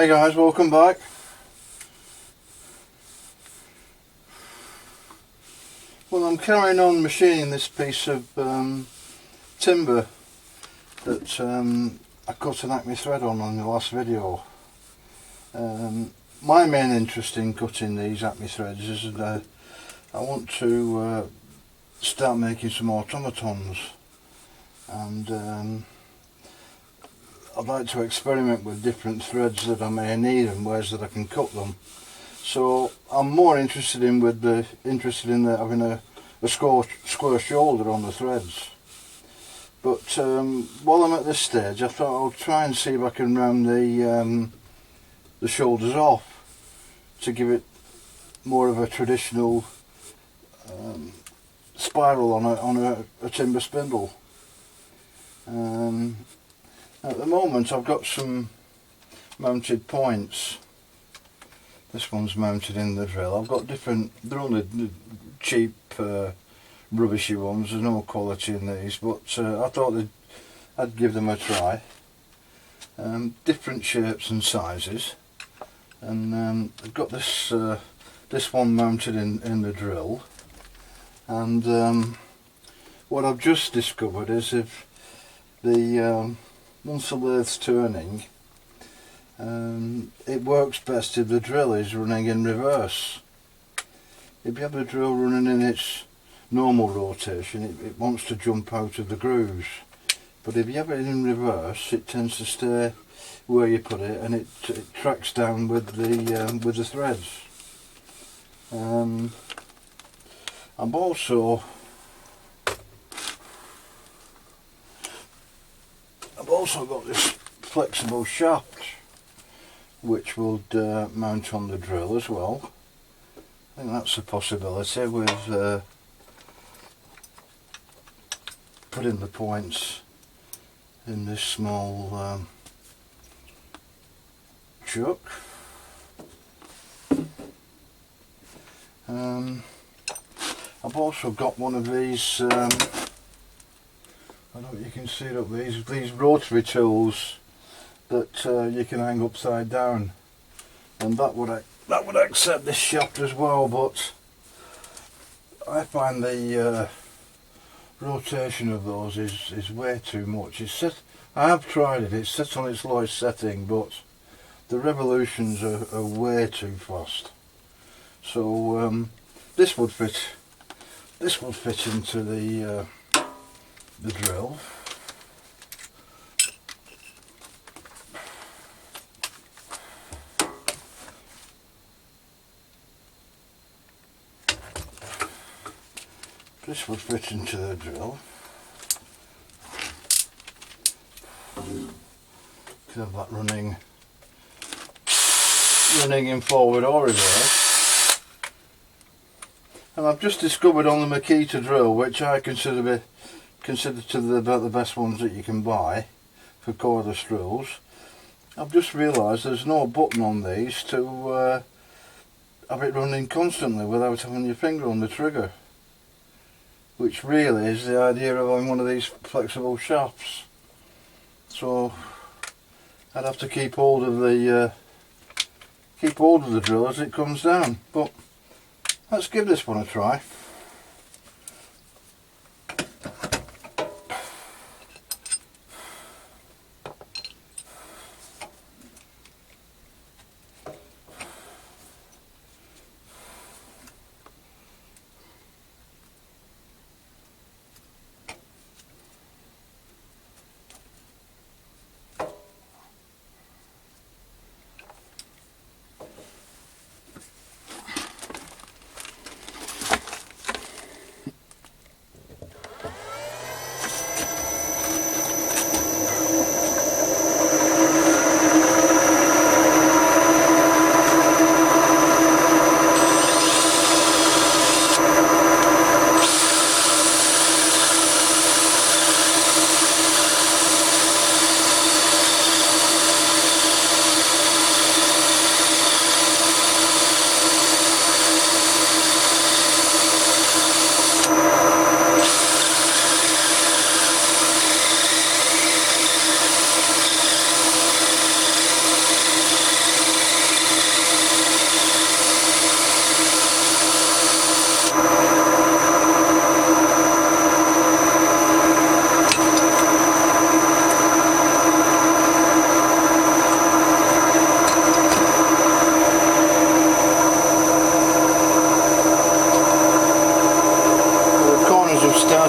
Hi guys, welcome back. Well, I'm carrying on machining this piece of timber that I cut an Acme thread on the last video. My main interest in cutting these Acme threads is that I want to start making some automatons, and I'd like to experiment with different threads that I may need and ways that I can cut them. So I'm more interested in having a square shoulder on the threads. But while I'm at this stage, I thought I'll try and see if I can round the shoulders off to give it more of a traditional spiral on a timber spindle. At the moment I've got some mounted points. This one's mounted in the drill. I've got different, they're only cheap rubbishy ones, there's no quality in these, but I thought I'd give them a try. Different shapes and sizes, and I've got this this one mounted in the drill, and what I've just discovered is if the once the lathe's turning, it works best if the drill is running in reverse. If you have the drill running in its normal rotation, it wants to jump out of the grooves, but if you have it in reverse, it tends to stay where you put it, and it tracks down with the threads. I've also got this flexible shaft which will mount on the drill as well. I think that's a possibility with putting the points in this small chuck. I've also got one of these, I don't know if you can see it up, these rotary tools that you can hang upside down, and that would accept this shaft as well, but I find the rotation of those is way too much. I have tried it, it's set on its lowest setting, but the revolutions are way too fast. So this would fit into the drill. This would fit into the drill. Could have that running in forward or reverse. And I've just discovered on the Makita drill, which I consider to be about the best ones that you can buy for cordless drills, I've just realised there's no button on these to have it running constantly without having your finger on the trigger, which really is the idea of having one of these flexible shafts. So I'd have to keep hold of the drill as it comes down. But let's give this one a try.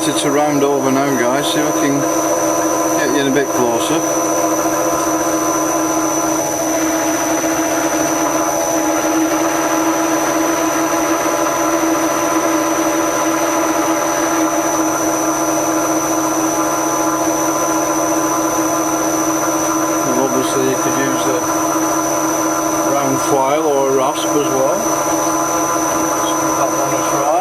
started to round over now, guys. See if I can get you in a bit closer. Well, obviously you could use a round file or a rasp as well. Let's give that one a try.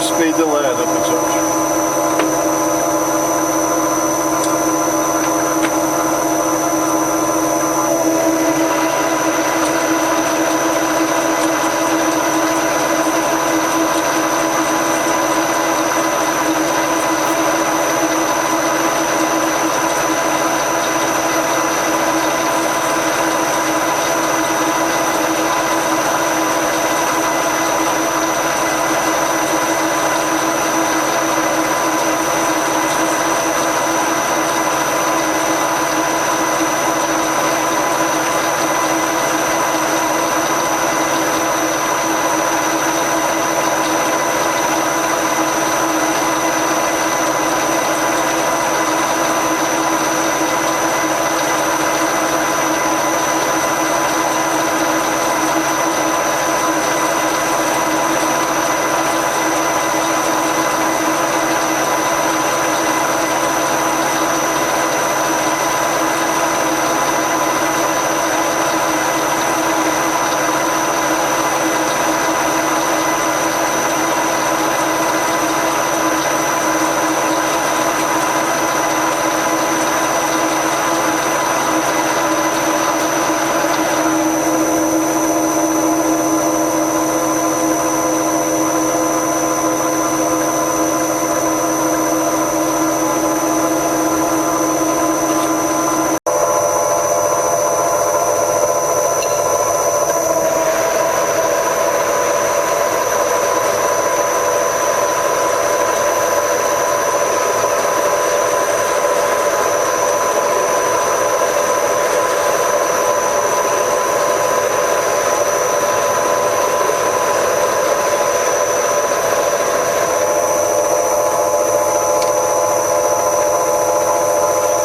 Speed the lathe up a touch.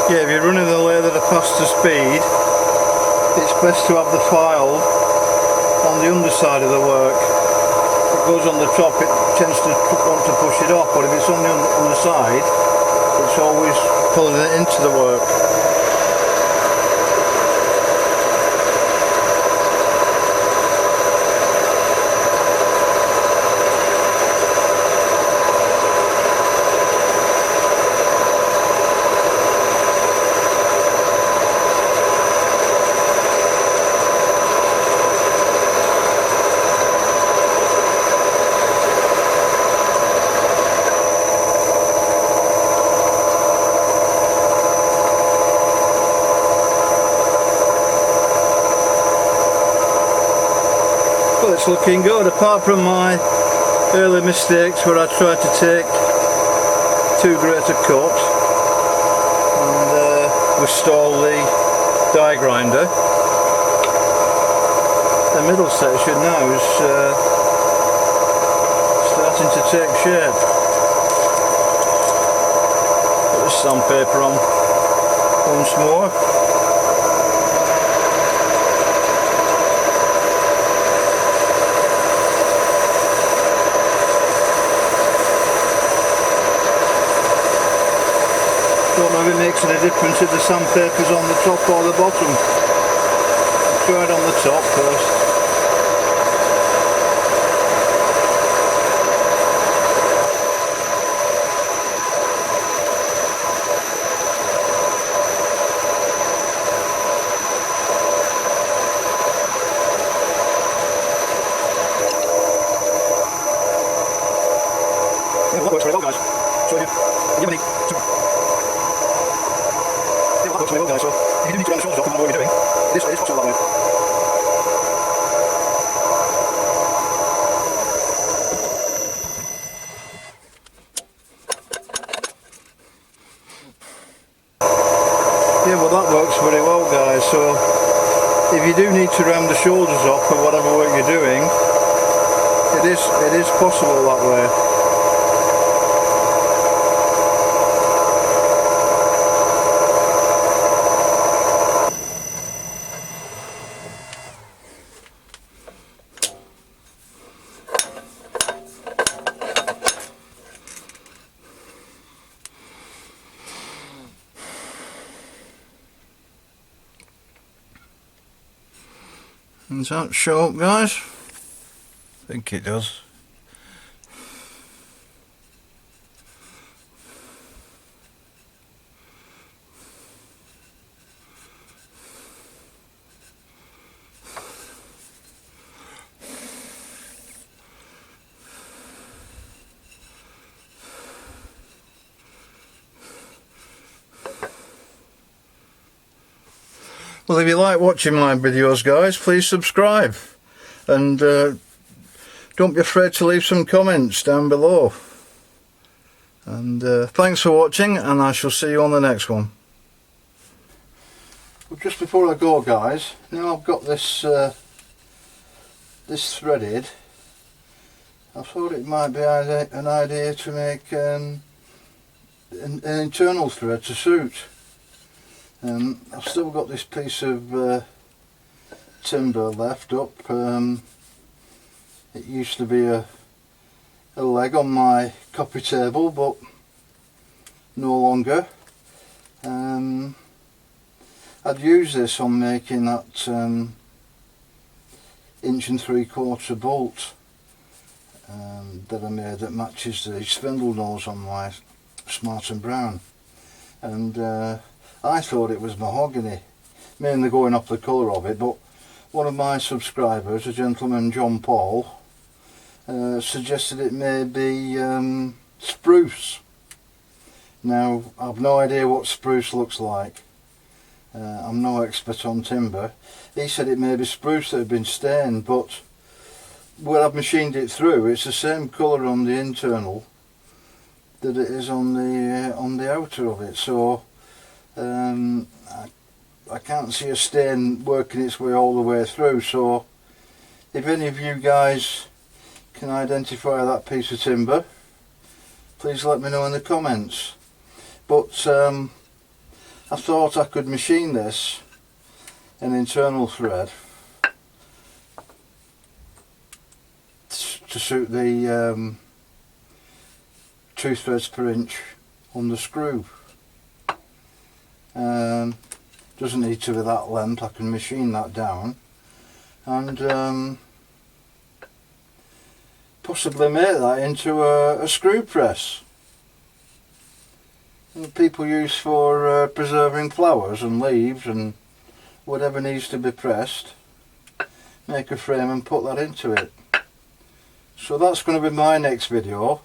Yeah, if you're running the lathe at a faster speed, it's best to have the file on the underside of the work. If it goes on the top, it tends to want to push it off, but if it's on the underside, it's always pulling it into the work. Well, it's looking good, apart from my early mistakes where I tried to take too great a cut and we stole the die grinder. The middle section now is starting to take shape. Put the sandpaper on once more. Don't know if it makes any difference if the sandpaper's on the top or the bottom. I'll try it on the top first. Yeah, well, that works very well, guys. So if you ever need to... Yeah, well, that works very well, guys, so if you do need to round the shoulders off, no matter what you're doing, it is possible that way. Yeah, well, that works very well, guys, so if you do need to round the shoulders off for whatever work you're doing, it is possible that way. Does that show up, guys? I think it does. Well, if you like watching my videos, guys, please subscribe and don't be afraid to leave some comments down below. And thanks for watching, and I shall see you on the next one. Well, just before I go, guys, now I've got this this threaded, I thought it might be an idea to make an internal thread to suit. I've still got this piece of timber left up. It used to be a leg on my coffee table, but no longer. I'd use this on making that 1 3/4 bolt that I made that matches the spindle nose on my Smart & Brown, and I thought it was mahogany, mainly going off the colour of it, but one of my subscribers, a gentleman, John Paul, suggested it may be spruce. Now, I've no idea what spruce looks like. I'm no expert on timber. He said it may be spruce that had been stained, but where I've machined it through, it's the same colour on the internal that it is on the outer of it. So I can't see a stain working its way all the way through, so if any of you guys can identify that piece of timber, please let me know in the comments. But I thought I could machine this in internal thread to suit the 2 threads per inch on the screw. Doesn't need to be that length, I can machine that down and possibly make that into a screw press that people use for preserving flowers and leaves and whatever needs to be pressed. Make a frame and put that into it. So that's going to be my next video,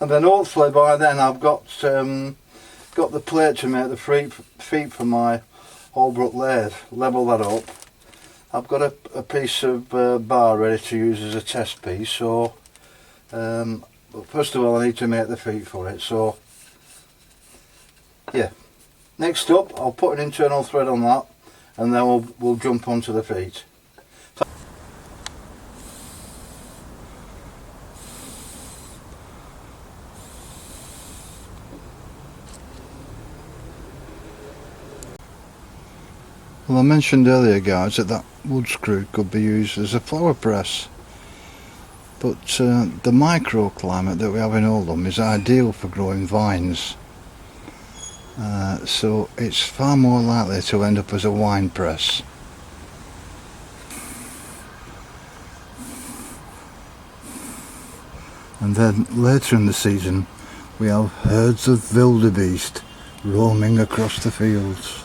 and then hopefully by then I've got the plate to make the feet for my Holbrook lathe. Level that up. I've got a piece of bar ready to use as a test piece, so but first of all I need to make the feet for it. So yeah, next up I'll put an internal thread on that, and then we'll jump onto the feet. Well, I mentioned earlier, guys, that wood screw could be used as a flower press, but the microclimate that we have in Oldham is ideal for growing vines, so it's far more likely to end up as a wine press. And then later in the season we have herds of wildebeest roaming across the fields.